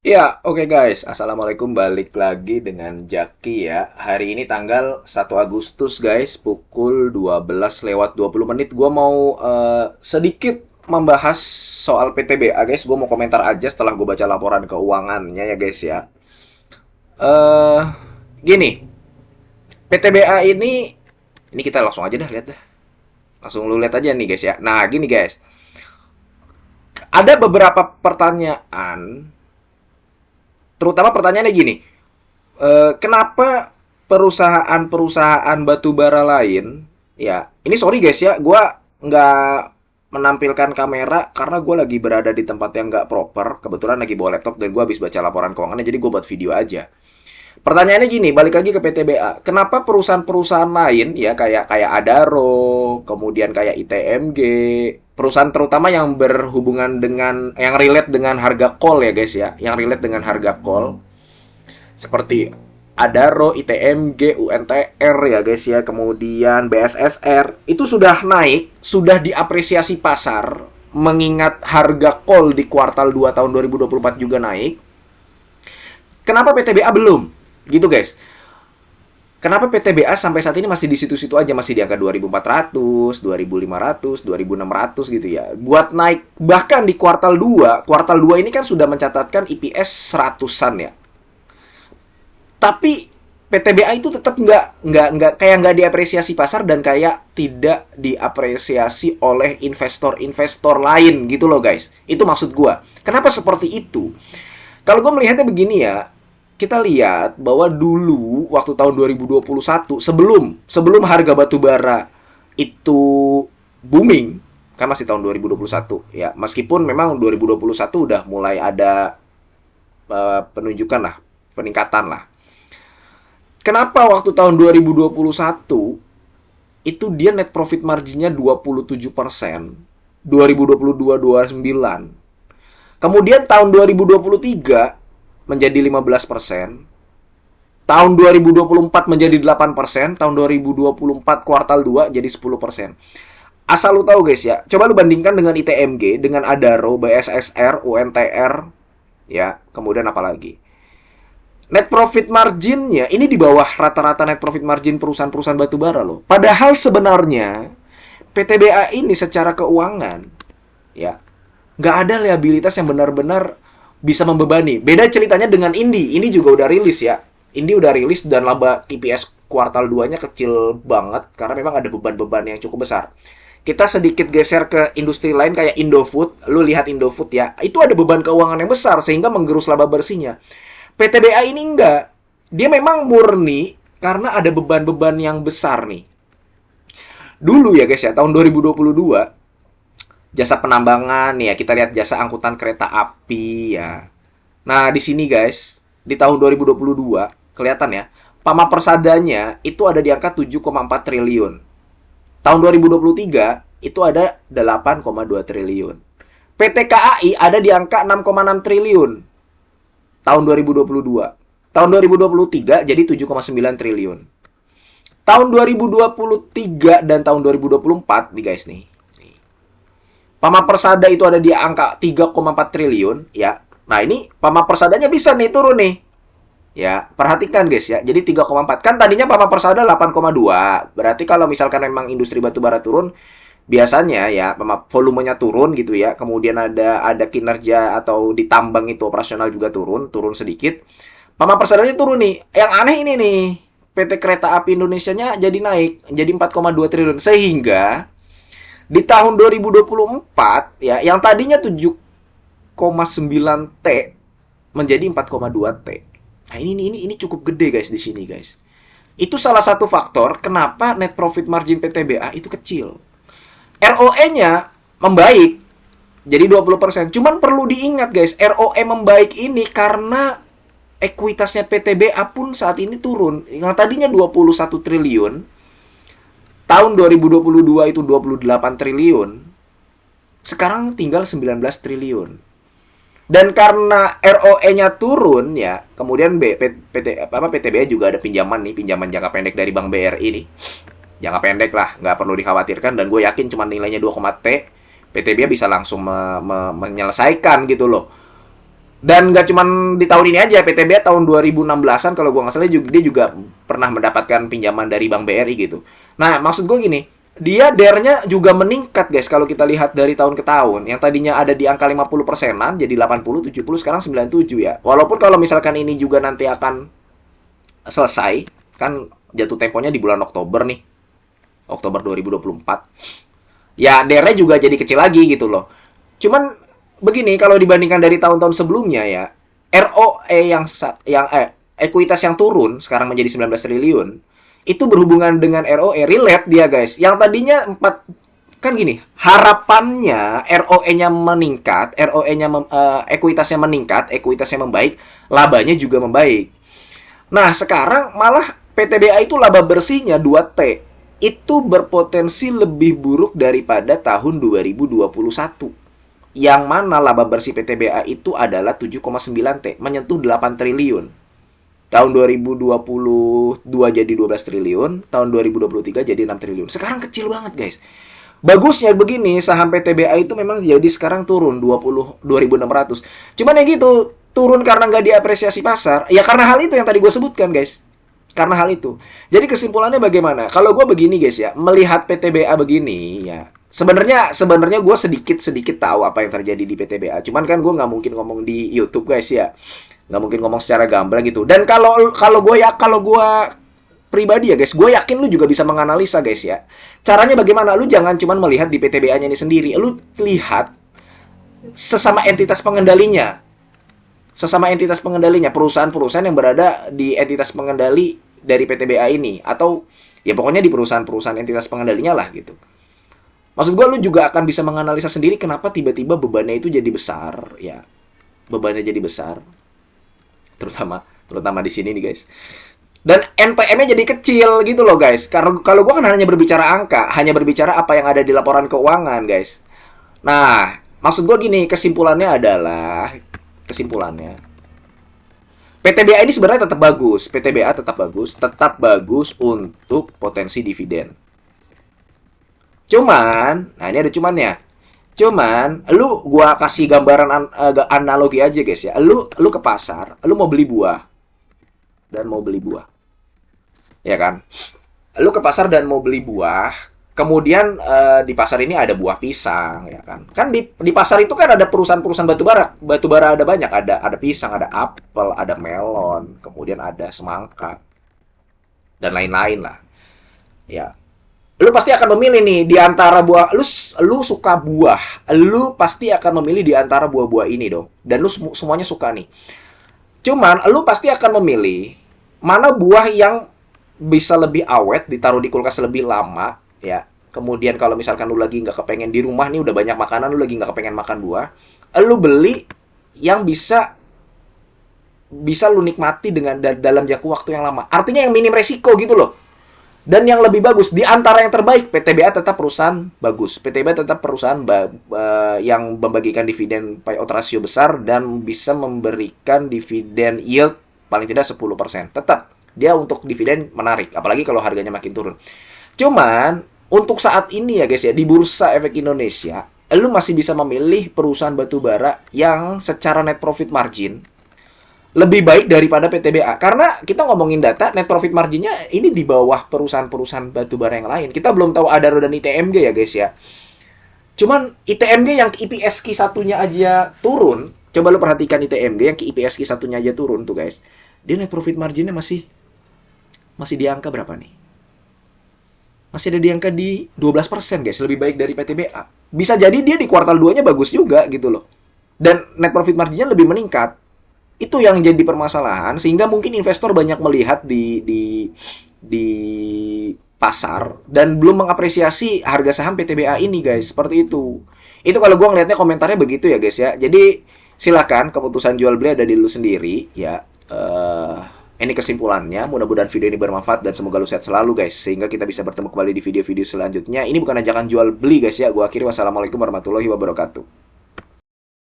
Ya, oke guys. Assalamualaikum, balik lagi dengan Jaki ya. Hari ini tanggal 1 Agustus guys, pukul 12 lewat 20 menit. Gua mau sedikit membahas soal PTBA guys. Gua mau komentar aja setelah gue baca laporan keuangannya ya guys ya. eh Gini, PTBA ini kita langsung aja dah lihat dah. Langsung lu lihat aja nih guys ya. Nah, gini guys. Ada beberapa pertanyaan, terutama pertanyaannya gini. Kenapa perusahaan-perusahaan batubara lain, ya ini sorry guys ya, gue nggak menampilkan kamera karena gue lagi berada di tempat yang nggak proper, kebetulan lagi bawa laptop dan gue habis baca laporan keuangannya, jadi gue buat video aja. Pertanyaannya gini, balik lagi ke PTBA. Kenapa perusahaan-perusahaan lain ya kayak Adaro, kemudian kayak ITMG, perusahaan terutama yang berhubungan dengan yang relate dengan harga call ya guys ya, yang relate dengan harga call seperti Adaro, ITMG, UNTR ya guys ya, kemudian BSSR itu sudah naik, sudah diapresiasi pasar mengingat harga call di kuartal 2 tahun 2024 juga naik. Kenapa PTBA belum? Gitu guys. Kenapa PTBA sampai saat ini masih di situ-situ aja, masih di angka 2400, 2500, 2600 gitu ya. Buat naik bahkan di kuartal 2 ini kan sudah mencatatkan IPS seratusan ya. Tapi PTBA itu tetap nggak diapresiasi pasar dan kayak tidak diapresiasi oleh investor-investor lain gitu loh guys. Itu maksud gua. Kenapa seperti itu? Kalau gue melihatnya begini ya, kita lihat bahwa dulu waktu tahun 2021 sebelum harga batu bara itu booming, kan masih tahun 2021 ya. Meskipun memang 2021 udah mulai ada penunjukan lah, peningkatan lah. Kenapa waktu tahun 2021 itu dia net profit marginnya 27%, 2022 29. Kemudian tahun 2023 menjadi 15%, tahun 2024 menjadi 8%, tahun 2024 kuartal 2 jadi 10%. Asal lu tahu guys ya, coba lu bandingkan dengan ITMG, dengan Adaro, BSSR, UNTR, ya, kemudian apa lagi? Net profit marginnya ini di bawah rata-rata net profit margin perusahaan-perusahaan batubara loh. Padahal sebenarnya PTBA ini secara keuangan, ya, nggak ada liabilitas yang benar-benar bisa membebani. Beda ceritanya dengan Indi. Ini juga udah rilis ya. Indi udah rilis dan laba EPS kuartal 2-nya kecil banget karena memang ada beban-beban yang cukup besar. Kita sedikit geser ke industri lain kayak Indofood. Lu lihat Indofood ya. Itu ada beban keuangan yang besar sehingga menggerus laba bersihnya. PTBA ini enggak. Dia memang murni karena ada beban-beban yang besar nih. Dulu ya guys ya, tahun 2022 jasa penambangan ya, kita lihat jasa angkutan kereta api ya. Nah, di sini guys, di tahun 2022 kelihatan ya, Pama Persadanya itu ada di angka 7,4 triliun. Tahun 2023 itu ada 8,2 triliun. PT KAI ada di angka 6,6 triliun tahun 2022. Tahun 2023 jadi 7,9 triliun. Tahun 2023 dan tahun 2024 nih guys nih. Pama Persada itu ada di angka 3,4 triliun ya. Nah, ini Pama Persadanya bisa nih turun nih. Ya, perhatikan guys ya. Jadi 3,4. Kan tadinya Pama Persada 8,2. Berarti kalau misalkan memang industri batubara turun, biasanya ya volumenya turun gitu ya. Kemudian ada kinerja atau di tambang itu operasional juga turun sedikit. Pama Persadanya turun nih. Yang aneh ini nih. PT Kereta Api Indonesianya jadi naik jadi 4,2 triliun sehingga di tahun 2024 ya yang tadinya 7,9 T menjadi 4,2 T. Nah, ini cukup gede guys di sini guys. Itu salah satu faktor kenapa net profit margin PTBA itu kecil. ROE-nya membaik jadi 20%. Cuman perlu diingat guys, ROE membaik ini karena ekuitasnya PTBA pun saat ini turun. Yang tadinya 21 triliun, tahun 2022 itu 28 triliun, sekarang tinggal 19 triliun. Dan karena ROE-nya turun ya, kemudian PTBA juga ada pinjaman nih, pinjaman jangka pendek dari Bank BRI nih. Jangka pendek lah, nggak perlu dikhawatirkan dan gue yakin cuma nilainya 2,T, PTBA bisa langsung menyelesaikan gitu loh. Dan nggak cuman di tahun ini aja, PTBA tahun 2016-an kalau gua nggak salah juga, dia juga pernah mendapatkan pinjaman dari Bank BRI gitu. Nah, maksud gue gini, dia DER-nya juga meningkat guys kalau kita lihat dari tahun ke tahun. Yang tadinya ada di angka 50%-an jadi 80, 70, sekarang 97 ya. Walaupun kalau misalkan ini juga nanti akan selesai, kan jatuh temponya di bulan Oktober nih. Oktober 2024. Ya, DER-nya juga jadi kecil lagi gitu loh. Cuman begini, kalau dibandingkan dari tahun-tahun sebelumnya ya, ROE ekuitas yang turun sekarang menjadi 19 triliun, itu berhubungan dengan ROE, relate dia guys. Yang tadinya 4, kan gini, harapannya ROE-nya meningkat, ekuitasnya meningkat, ekuitasnya membaik, labanya juga membaik. Nah, sekarang malah PTBA itu laba bersihnya 2T. Itu berpotensi lebih buruk daripada tahun 2021. Yang mana laba bersih PTBA itu adalah 7,9T, menyentuh 8 triliun. Tahun 2022 jadi 12 triliun, tahun 2023 jadi 6 triliun. Sekarang kecil banget, guys. Bagusnya begini, saham PTBA itu memang jadi sekarang turun 2.600. Cuman ya gitu, turun karena nggak diapresiasi pasar. Ya karena hal itu yang tadi gue sebutkan, guys. Karena hal itu. Jadi kesimpulannya bagaimana? Kalau gue begini guys ya, melihat PTBA begini ya, sebenarnya gue sedikit tahu apa yang terjadi di PTBA. Cuman kan gue nggak mungkin ngomong di YouTube guys ya, nggak mungkin ngomong secara gamblang gitu. Dan kalau gue pribadi ya guys, gue yakin lu juga bisa menganalisa guys ya. Caranya bagaimana? Lu jangan cuman melihat di PTBA-nya ini sendiri, lu lihat sesama entitas pengendalinya. Perusahaan-perusahaan yang berada di entitas pengendali dari PTBA ini, atau ya pokoknya di perusahaan-perusahaan entitas pengendalinya lah gitu. Maksud gue, lu juga akan bisa menganalisa sendiri kenapa tiba-tiba bebannya itu jadi besar ya. Bebannya jadi besar. Terutama di sini nih guys. Dan NPM-nya jadi kecil gitu loh guys. Kalau gue kan hanya berbicara angka, hanya berbicara apa yang ada di laporan keuangan guys. Nah, maksud gue gini, kesimpulannya PTBA ini sebenarnya tetap bagus. PTBA tetap bagus untuk potensi dividen. Cuman, nah ini ada cumannya. Gua kasih gambaran analogi aja guys ya. Lu ke pasar, lu mau beli buah. Ya kan? Lu ke pasar dan mau beli buah, kemudian di pasar ini ada buah pisang, ya kan? Kan di pasar itu kan ada perusahaan-perusahaan batubara ada banyak, ada pisang, ada apel, ada melon, kemudian ada semangka dan lain-lain lah. Ya, lu pasti akan memilih nih di antara buah, lu suka buah, lu pasti akan memilih di antara buah-buah ini dong. Dan lu semuanya suka nih. Cuman lu pasti akan memilih mana buah yang bisa lebih awet, ditaruh di kulkas lebih lama, ya. Kemudian kalau misalkan lu lagi nggak kepengen di rumah nih udah banyak makanan, lu lagi nggak kepengen makan buah, lu beli yang bisa lu nikmati dengan dalam jangka waktu yang lama. Artinya yang minim resiko gitu loh. Dan yang lebih bagus, di antara yang terbaik, PTBA tetap perusahaan bagus. PTBA tetap perusahaan yang membagikan dividen payout ratio besar dan bisa memberikan dividen yield paling tidak 10%. Tetap, dia untuk dividen menarik, apalagi kalau harganya makin turun. Cuman, untuk saat ini ya guys ya, di Bursa Efek Indonesia, lu masih bisa memilih perusahaan batubara yang secara net profit margin lebih baik daripada PTBA. Karena kita ngomongin data, net profit marginnya ini di bawah perusahaan-perusahaan batubara yang lain. Kita belum tahu Adaro dan ITMG ya guys ya. Cuman ITMG yang IPS Q1-nya aja turun. Coba lu perhatikan ITMG yang IPS Q1-nya aja turun tuh guys. Dia net profit marginnya masih di angka berapa nih? Masih ada di angka di 12% guys, lebih baik dari PTBA. Bisa jadi dia di kuartal 2-nya bagus juga gitu loh. Dan net profit marginnya lebih meningkat. Itu yang jadi permasalahan, sehingga mungkin investor banyak melihat di pasar dan belum mengapresiasi harga saham PTBA ini guys. Seperti itu. Itu kalau gue ngelihatnya komentarnya begitu ya guys ya. Jadi silakan, keputusan jual beli ada di lu sendiri ya. Ini kesimpulannya. Mudah-mudahan video ini bermanfaat dan semoga lu sehat selalu guys, sehingga kita bisa bertemu kembali di video-video selanjutnya. Ini bukan ajakan jual beli guys ya. Gue akhiri, wassalamualaikum warahmatullahi wabarakatuh.